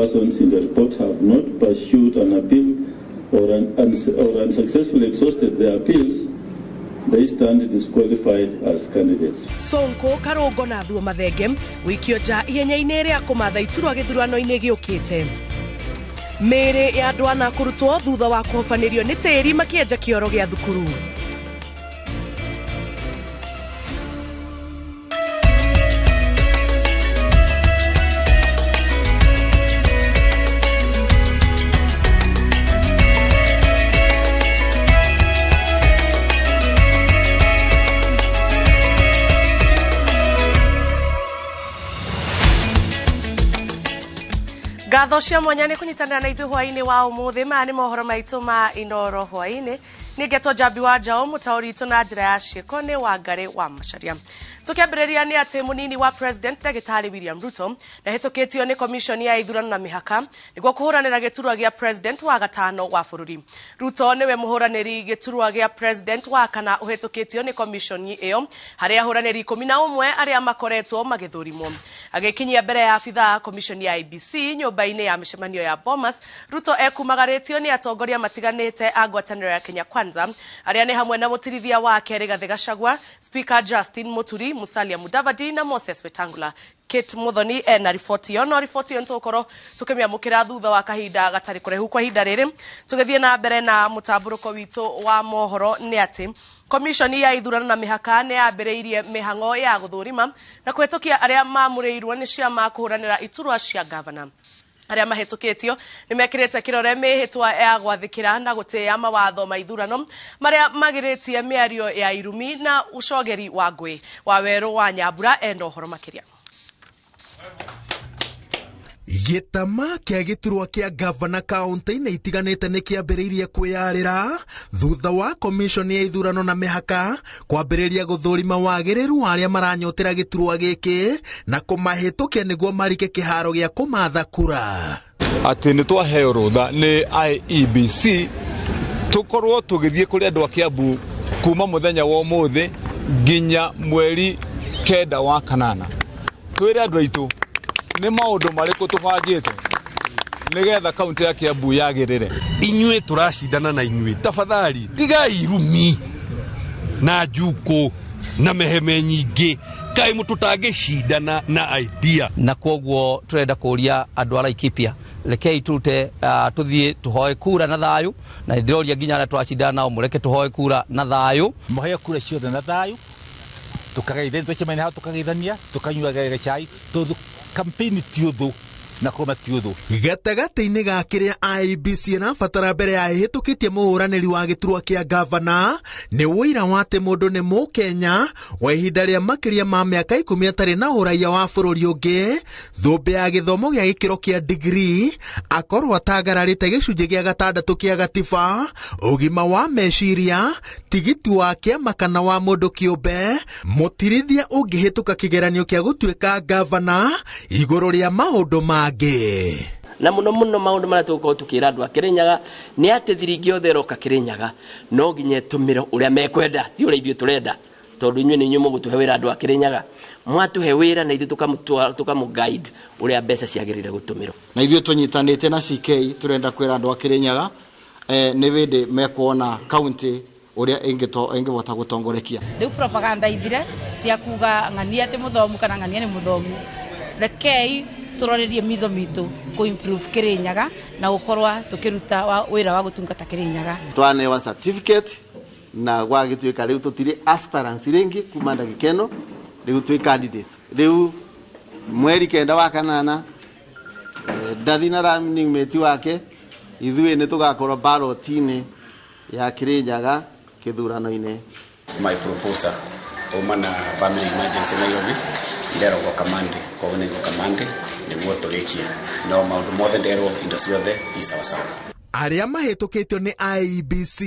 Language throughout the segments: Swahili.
persons in the report have not pursued an appeal or unsuccessfully exhausted their appeals, they stand disqualified as candidates. Sonko Karongo na Thuo Mathenge wikio nja ihenya-inĩ rĩa kũmatha iturwa gĩthurano-inĩ gĩũkĩte. Mĩĩrĩ ya andũ ana kũrutwo thutha wa kũhobanĩrio nĩ tĩĩri makĩenja kĩoro gĩa thukuru. Ngatho cia mwanya nĩ kũnyitanĩra na ithuĩ hwainĩ wa ũmũthĩ. Maya nĩ mohoro maitũ ma Inooro Hwainĩ. Nĩ ngetwo Njambi wa Njaũ, mũtaũri witũ na njĩra ya ciĩko nĩ Wangari wa Macharia. Tũkĩambĩrĩria nĩ atĩ mũnini wa President Ndagĩtarĩ William Ruto ndahĩtũkĩtio nĩ komishoni ya ithurano na mĩhaka nĩguo kũhũranĩra gĩturwa gĩa President wa gatano wa bũrũri. Ruto nĩwe mũhũranĩri gĩturwa gĩa President wa kana ũhĩtũkĩtio nĩ komishoni ĩyo, harĩa ahũranĩri 11 arĩa makoretwo magĩthũrimwo. Agĩkinyia mbere ya abithaa komishoni ya IEBC nyũmba-inĩ ya mĩcemanio ya Bomas, Ruto ekumagarĩtio nĩ atongoria matiganĩte a ngwatanĩro ya Kenya Kwanza, arĩa nĩ hamwe na mũtirithia wake Rigathĩ Gachagua, Speaker Justin Muturi, Musalia Mudavadi na Moses Wetangula. Kate Muthoni na riboti yo, no riboti yo ntukorwo tukĩmĩamũkĩra thutha wa kahinda gatarĩ kũraihu kwa ihinda rĩrĩ. Tũgĩthiĩ na mbere na mũtambũrũko witũ wa mohoro nĩ atĩ komishoni ya ithurano na mĩhaka nĩ yambĩrĩirie mĩhang'o ya gũthũrima na kũhetũkia arĩa mamũrĩirwo nĩ ciama kũhũranĩra iturwa cia gavana. Arĩa mahĩtũkĩtio nĩ mekĩrĩte kĩrore mĩhĩtwa ya gwathĩkĩra na gũtĩĩa mawatho ma ithurano marĩa magĩrĩtie mĩario ya irumi na ucogeri wa ngũĩ. Wawerũ wa Nyambura enda ũhoro makĩria. Gĩtama kĩa gĩturwa kĩa gavana kaunti-inĩ itiganĩte nĩ kĩambĩrĩirie kwĩyarĩra thutha wa komishoni ya ithurano na mĩhaka kwambĩrĩria gũthũrima wagĩrĩru arĩa maranyotera gĩturwa gĩkĩ na kũmahĩtũkia nĩguo marike kĩharo gĩa kũmatha kura. Atĩ nĩ twaheo rũtha nĩ IEBC tũkorwo tũgĩthiĩ kũrĩ andũ a Kiambu kuma mũthenya wa ũmũthĩ nginya mweri 9 wa kanana. Twĩre andũ aitũ nĩ maũndũ marĩkũ tũbangĩte nĩgetha kaunti ya Kiambu yagĩrĩre. Inyuĩ tũracindana na inyuĩ, tafadhali tigai irumi na njuko na meheme nyingĩ, kaĩ mũtũtangĩcindana na idea. Na koguo tũrenda kũria andũ a Laikipia rekei tute tuthie tuhoe kura na thayũ, na ndiroria nginya arĩa twacindana nao mũreke tuhoe kura na thayũ, mũhoe kura ciothe na thayũ, tukageithania twacemania hau tukageithania tukanyuaga cai tondũ kampeni tiũthũ na koma tiũthũ. Gatagatĩ-inĩ ga kĩrĩa IEBC ĩrabatara mbere ya ĩhĩtũkĩtie mũhũranĩri wa gĩturwa kĩa gavana nĩ wĩira wa atĩ mũndũ nĩ Mũkenya wa ihinda rĩa makĩria ma mĩaka 10 atarĩ na ũraiya wa bũrũri ũngĩ, thũmbĩ ya gĩthomo gĩa gĩkĩro kĩa degree, akorwo atagararĩte gĩcunjĩ gĩa 6 kĩa gatiba, ũgima wa meciria, tigiti wa kĩama kana wa mũndũ kĩũmbe, mũtirithia ũngĩhĩtũka kĩgeranio kĩa gũtuĩka gavana igũrũ rĩa maũndũ mangĩ. Na muno maũndũ marĩa tũgũkorwo tũkĩra andũ a Kĩrĩnyaga nĩ atĩ thiringi othe ĩroka Kĩrĩnyaga no nginya ĩtũmĩrwo ũrĩa mekwenda, ti ũrĩa ithuĩ tũrenda, tondũ inyuĩ nĩ inyuĩ mũgũtũhe wĩra andũ a Kĩrĩnyaga, mwatũhe wĩra na ithuĩ tũkamũguide ũrĩa mbeca ciagĩrĩire gũtũmĩrwo. Na ithuĩ tũnyitanĩte na CK tũrenda kwĩra andũ a Kĩrĩnyaga nĩ wĩndĩ mekuona kaunti ũrĩa ĩngĩhota gũtongorekia. Rĩu propaganda ithire cia kuga ng'ania atĩ mũthomu kana ng'ania nĩ mũthomu, rekei turorerie mitho mitu ku improve Kĩrĩnyaga na gũkorwa tukiruta wĩra wa gũtungata Kĩrĩnyaga. Twanewa certificate na gwagĩtuĩka rĩu tũtirĩ aspirants rĩngĩ kuma ndagĩkeno, rĩu twĩ candidates. Rĩu mweri 9 wa kanana ndathi na running mate wake ithuĩ nĩ tũgakorwo ballot-inĩ ya Kĩrĩnyaga kĩthurano-inĩ. My proposal Omana family emergency Nairobi nderogwo kamande kwa nego kamande nĩguo tũrĩkie no maũndũ mothe nderwo indo ciothe isawasawa. Arĩa mahĩtũkĩtio nĩ IEBC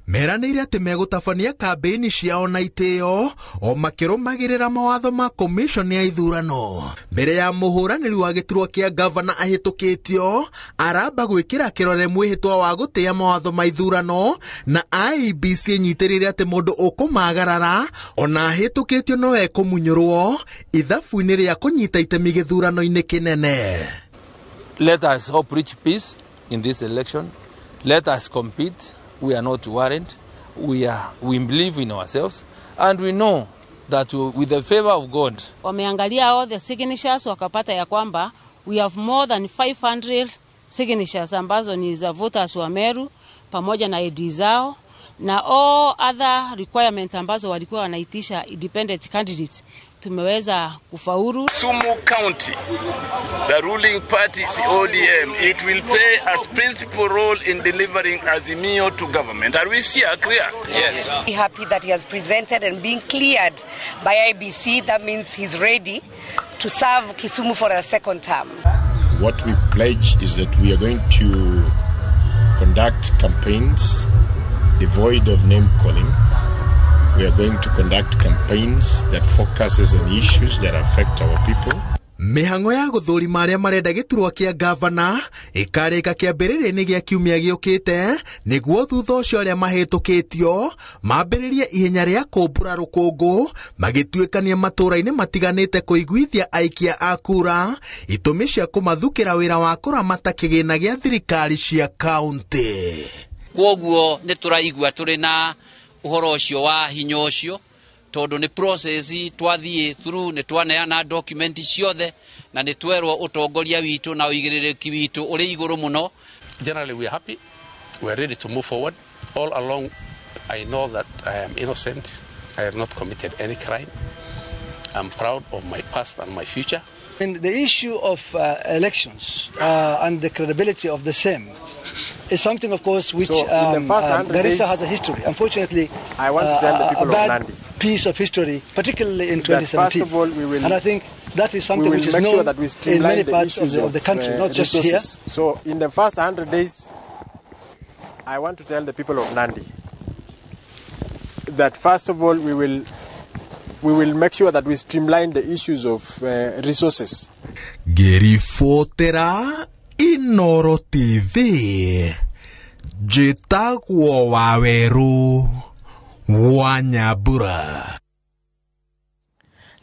meranĩire atĩ megũtabania kambĩini ciao na itĩo o makĩrũmagĩrĩra mawatho ma komishoni ya ithurano. Mbere ya mũhũranĩri wa gĩturwa kĩa gavana ahĩtũkĩtio aramba gwĩkĩra kĩrore mwĩhĩtwa wa gũtĩĩa mawatho ma ithurano, na IEBC nyitĩrĩire atĩ mũndũ ũkũmagarara ona ahĩtũkĩtio no ekũmunyũrwo ithabu-inĩ rĩa kũnyita itemi gĩthurano-inĩ kĩnene. Let us hope reach peace in this election. Let us compete. We are not worried. We believe in ourselves, and we know that with the favor of God. Wameangalia all the signatures wakapata ya kwamba we have more than 500 signatures ambazo ni za voters wa Meru pamoja na ID zao na all other requirements ambazo walikuwa wanaitisha independent candidates. Tumeweza kufaulu. Sumu County, the ruling party is ODM. It will play a principal role in delivering Azimio to government. Are we clear? Yes. We're happy that he has presented and been cleared by IBC. That means he's ready to serve Kisumu for a second term. What we pledge is that we are going to conduct campaigns devoid of name calling. We are going to conduct campaigns that focuses on issues that affect our people. Mihango ya guthurima aria marenda giturwa kia gavana ikarika kiambiriria-ini gia kiumia giukite niguo thutha ucio aria mahitukitio mambiririe ihenya ria kumbura rukungu magituikania matura-ini matiganite kuiguithia aikia a kura itumi cia kumathukira wira wa kuramata kigina gia thirikari cia kaunti. Kwoguo ni turaigua turi na uhoro ucio wa hinya ucio tondu ni process twathie through ni twaneana document ciothe na ni twerwo utongoria witu na uigiririki witu uri iguru muno. Generally we are happy, we are ready to move forward. All along I know that I am innocent, I have not committed any crime. I'm proud of my past and my future. In the issue of elections and the credibility of the same is something, of course, which Garissa has a history. Unfortunately, I want to tell the people a bad of Nandi piece of history, particularly in 2017. First of all, we will, and I think that is something which is known sure that we in many parts of the country, not just here. So, in the first 100 days, I want to tell the people of Nandi that first of all, we will make sure that we streamline the issues of resources. Gerifotera Inooro TV Jitagwo Waweru Wanyabura.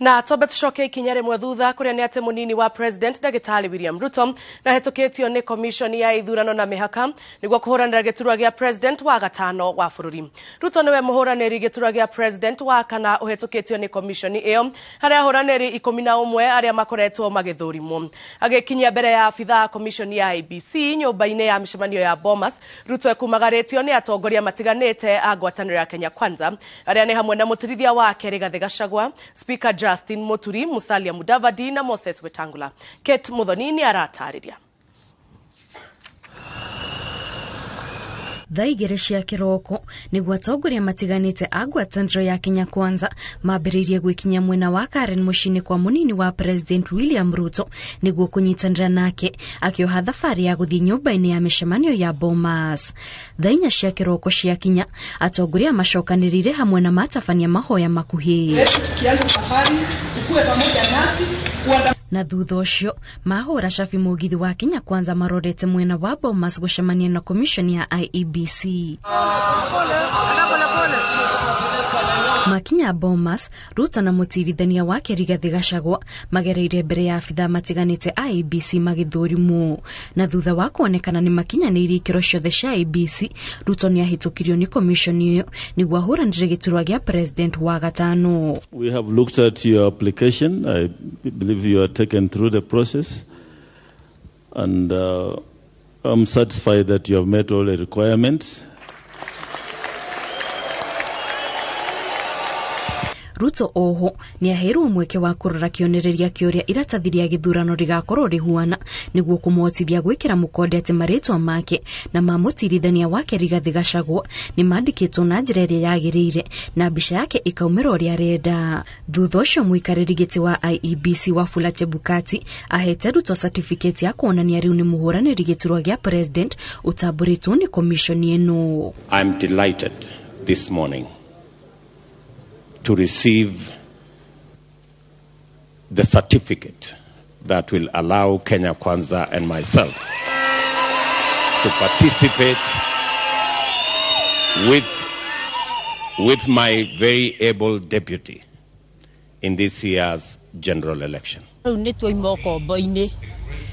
Na tobe tucoke ikinya rimwe thutha kuria ni ate munini wa president Ndagitari William Ruto na hetukitio ni commission ya ithurano na mihaka niguo kuhuranira giturwa gia president wa gatano wa bururi. Ruto niwe muhuraniri giturwa gia president wa kana uhetukitio ni commission iyo haria ahuraniri 11 aria makoretwo magithurimwo. Agikinyia mbere ya afitha commission ya IBC nyumba-ini ya mishemanio ya Bomas, Ruto ekumagaritio ni atongoria matiganite a ngwataniro ya Kenya Kwanza aria ni hamwe na mutirithia wa Rigathi Gachagua, speaker Justin Muturi, Musalia Mudavadi na Moses Wetangula. Kate Muthonini aratariria. Thaigire cia kiroko niguo atongoria matiganite a ngwataniro ya Kenya Kwanza mambiririe gwikinya mwena wa Karen mucini kwa munini wa president William Ruto niguo kunyitanira nake akioha thabari ya guthii nyumba-ini ya mishemanio ya Bomas. Thainya cia kiroko cia kinya atongoria macokanirire hamwe na matabania mahoya makuhi. Tukianza safari ukue pamoja nasi na thutha ucio mahura Shafi Mugithi wa Kenya Kwanza marorete mwena wa Bomas gucemania na commission ya IEBC. Makinya Bomas, Ruto na mutirithania wake Rigathi Gachagua magereire mbere ya afitha matiganite IEBC magithurimwo. Na thutha wa kuonekana ni makinyanĩirie ikĩro ciothe cia IEBC, Ruto ni ahitukirio ni commission iyo niguo ahuranire giturwa gia president wa gatano. We have looked at your application. I believe you are taken through the process, and I'm satisfied that you have met all the requirements. Ruto oho ni aheirwo mweke wa kurora kionereria kioria iratathiria githurano rigakorwo rihuana niguo kumwotithia gwikira mukonde ati maritwa make na mamutirithania wake Rigathi Gachagua ni mandikitwo na njira iria yagirire na mbica yake ikaumira uria arenda. Thutha ucio muikariri giti wa IEBC Wafula Chebukati ahete Ruto certificate ya kuonania riu ni muhuraniri giturwa gia president utaburitwo ni commission ino. I'm delighted this morning to receive the certificate that will allow Kenya Kwanza and myself to participate with my very able deputy in this year's general election. Ni twoima kombo-ini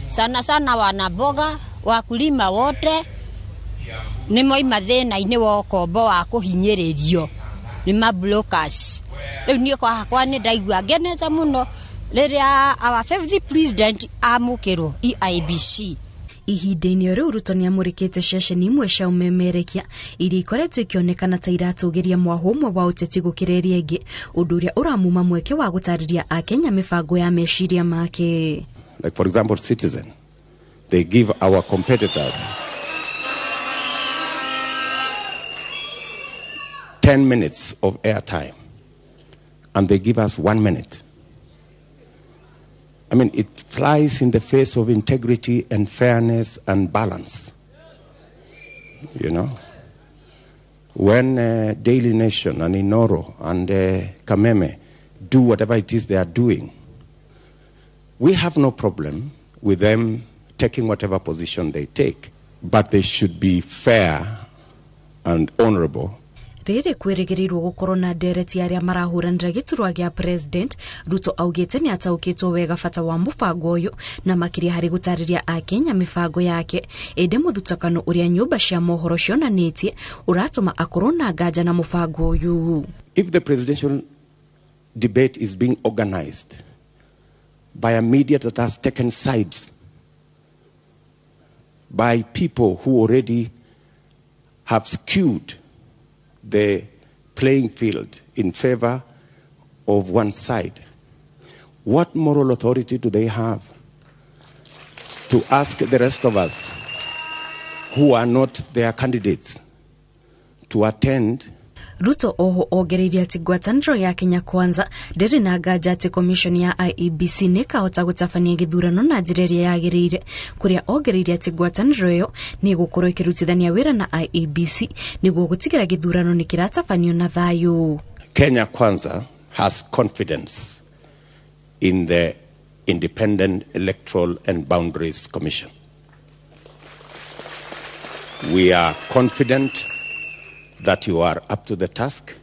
sana sana wanaboga wakulima wote ni moima thina-inĩ wa ũkombo wa kũhinyĩrĩrio ni mabrokers. Rĩu niĩ kwa nĩ ndaigua ngenete mũno rĩrĩa our fifth president amũkĩrwo IEBC. Ihinda-inĩ rĩu Ruto nĩamũrĩkĩte ceceni imwe cia ũmemerekia iria ikoretwo ikĩonekana ta iratũgĩria mwahũ ũmwe wa ũteti gũkĩra ĩrĩa ĩngĩ, ũndũ ũrĩa ũramuma mweke wa gũtarĩria Akenya mĩbango ya meciria make. Like for example, Citizen, they give our competitors 10 minutes of airtime and they give us 1 minute. I mean, it flies in the face of integrity and fairness and balance. You know, when Daily Nation and Inooro and Kameme do whatever it is they are doing, we have no problem with them taking whatever position they take, but they should be fair and honorable. Rĩrĩ kwĩrĩgĩrĩirwo gũkorwo na ndereti arĩa marahũranĩra gĩturwa gĩa president. Ruto augĩte nĩ ataũkĩtwo wega bata wa mũbango ũyũ na makĩria harĩ gũtarĩria Akenya mĩbango yake. Ĩndĩ mũthutũkano ũrĩa nyũmba cia mohoro cionanĩtie ũratũma akorwo na nganja na mũbango ũyũ. If the presidential debate is being organized by a media that has taken sides, by people who already have skewed the playing field in favor of one side, what moral authority do they have to ask the rest of us who are not their candidates to attend? Ruto oho ongereirie ati ngwatanĩro ya Kenya Kwanza ndĩrĩ na nganja ati commission ya IEBC nĩ kahota gũtabania gĩthurano na njĩra ĩrĩa yagĩrĩire, kũrĩa ongereirie ati ngwatanĩro ĩyo nĩ gũkorwo ĩkĩrutithania wĩra na IEBC nĩguo gũtigĩra gĩthurano nĩ kĩratabanio na thayũ. Kenya Kwanza has confidence in the Independent Electoral and Boundaries Commission. We are confident that you are up to the task.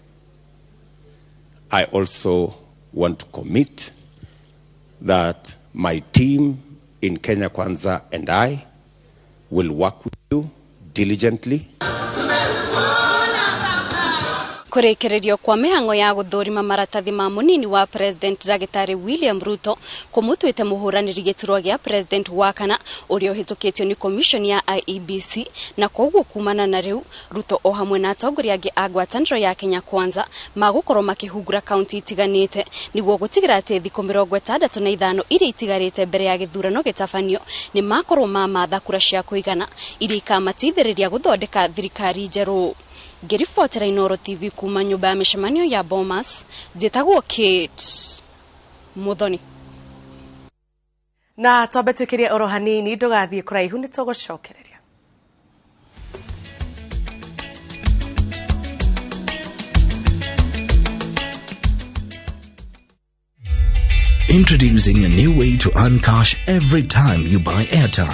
I also want to commit that my team in Kenya Kwanza and I will work with you diligently. Kurekererio kwa mihango ya guthurima maratathi ma munini wa president Dagitari William Ruto kumutwite muhuraniri gĩturwa gĩa president wa kana uria uhitukitio ni commission ya IEBC na koguo kumana na riu Ruto o hamwe na atongoria angi a ngwatanĩro ya Kenya Kwanza magukorwo makihungura county itiganite niguo gutigira ati thikũ 65 iria itigarite mbere ya gĩthurano gĩtabanio ni makorwo mamatha kura cia kuigana iria ikamatithĩrĩria guthondeka thirikari njerũ. Ngĩribotera Inooro TV kuma nyũmba ya mĩcemanio ya Bomas, njĩtagwo Kate Muthoni. Na twambe twĩkĩrie oro hanini ndũgathiĩ kũraihu nĩ tũgũcokereria. Introducing a new way to earn cash every time you buy airtime.